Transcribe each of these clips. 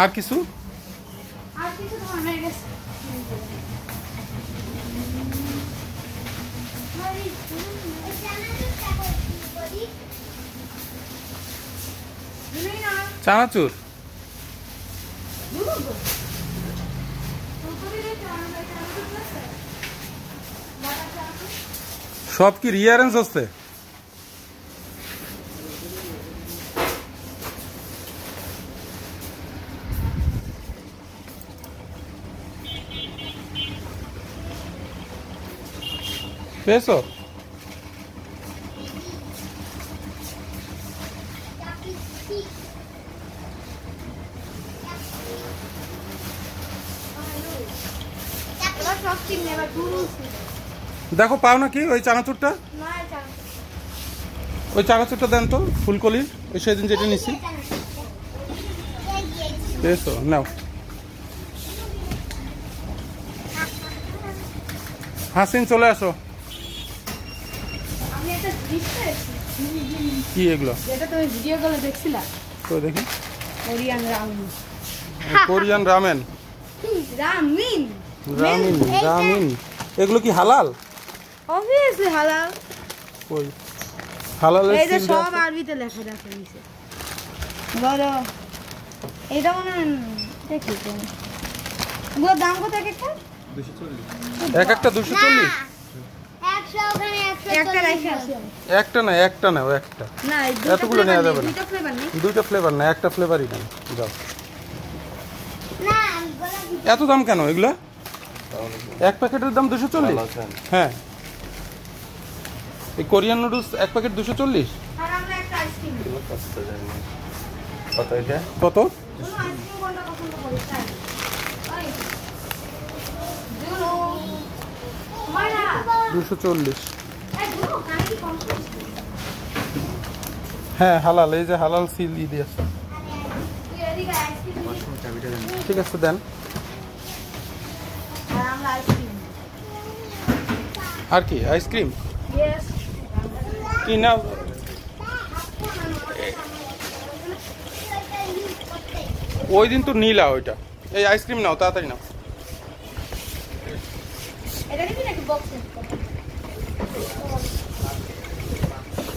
আর কিছু চানাচুর সব কি রিঅ্যারেঞ্জ হচ্ছে? পেয়েছো? দেখো পাও নাকি ওই চানাচুরটা? ওই চানাচুরটা দেন তো, ফুলকলির ওই সেদিন যেটা নিছি। পেয়েছো? নাও। হাসিন চলে আসো। কি এগুলো? যেটা তুমি ভিডিও কলে দেখছিলা তো দেখি। Korean ramen. Korean ramen. Ramin Ramin Ramin এগুলো কি হালাল? অবভিয়াসলি হালাল। ওই হালালের এই যে সিল সব আরবিতে লেখা দেখা নিছে। বলো এটা মনে দেখি তো এগুলোর দাম কত একটা? 240 এক একটা 240 100 ওখানে 100 একটা রাইখা আছে একটা না একটা নাও একটা না এতগুলো নেওয়া যাবে না দুটো ফ্লেভার নেই দুইটা ফ্লেভার না একটা ফ্লেভারই নাও দাও না আমি বলা এত দাম কেন এগুলা এক প্যাকেটের দাম 240 হ্যাঁ এই কোরিয়ান নুডলস এক প্যাকেট 240 আর আমরা একটা আইসক্রিম কত এটা কত তুমি আইসক্রিম কোনটা পছন্দ করিস তাই ওই দুনো মারা 240 এই দুনো কানে কি কম করিস হ্যাঁ হালাল এই যে হালাল সিল দিয়ে আছে তুই এদিকে আইসক্রিম ঠিক আছে দেন আর আমরা আইসক্রিম আর কি আইসক্রিম ইয়েস কি না ওই দিন তো নীলা ওইটা এই আইসক্রিম নাও তাড়াতাড়ি নাও এটা কি নাকি বক্স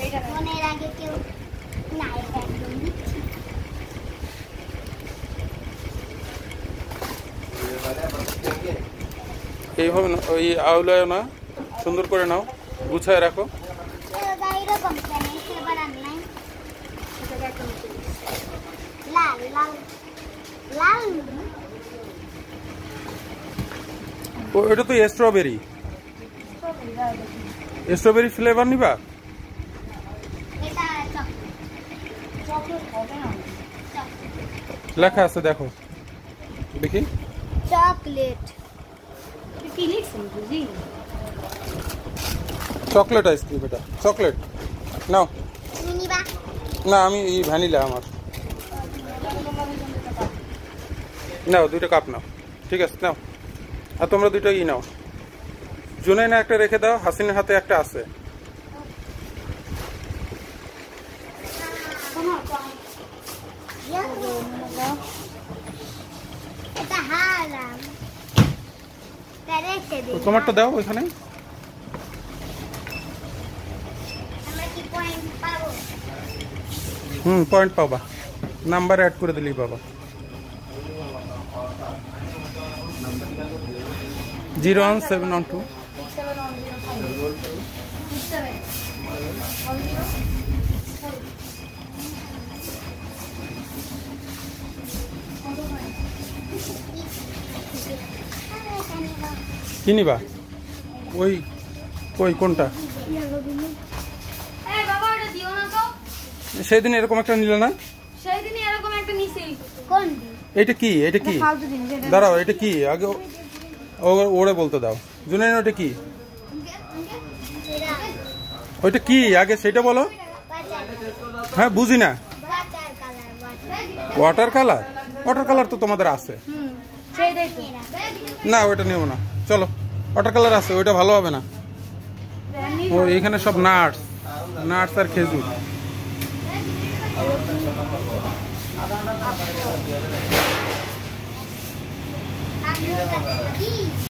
এইটা না মনের আগে কেউ না এটা একদম দিচ্ছি এইভাবে না ওই আউলায় না সুন্দর করে নাও গুছায় রাখো এরকম কেন ফ্লেভার আর নাই এটা একটা লাল লাল লাল ওটা তো স্ট্রবেরি স্ট্রবেরি ফ্লেভার নিবা এটা চকলেট হবে না লেখা আছে দেখো দেখি চকলেট কি লিখছেন বুঝি চকলেট আইসক্রিম এটা চকলেট নাও তুমি নিবা না আমি এই ভ্যানিলা আমার নাও দুইটা কাপ নাও ঠিক আছে নাও আর তোমরা দুইটা ই নাও জুনাইনা একটা রেখে দাও হাসিনের হাতে একটা আছে এটা হারাম রেখে তো দিই তোমারটা দাও ওইখানে আমরা কি পয়েন্ট পাবো পয়েন্ট পাবা নাম্বার অ্যাড করে দিলেই পাবা 01712 কি নিবা ওই কই কোনটা এই বাবা এটা দিও না তো সেদিন এরকম একটা নিলে না সেই দিনই এরকম একটা নিছি কোন এটা কি এটা কি ফালতু জিনিস এটা দাঁড়াও এটা কি আগে ওরে বলতে দাও জুনাইন ওটা কি ওইটা কি আগে সেটা বলো হ্যাঁ বুঝি না বাটার কালার ওয়াটার কালার তো তোমাদের আছে সেইটাই তো না ওইটা নেব না চলো ওয়াটার কালার আছে ওইটা ভালো হবে না ও এখানে সব নাটস আর খেজুর आप लोग का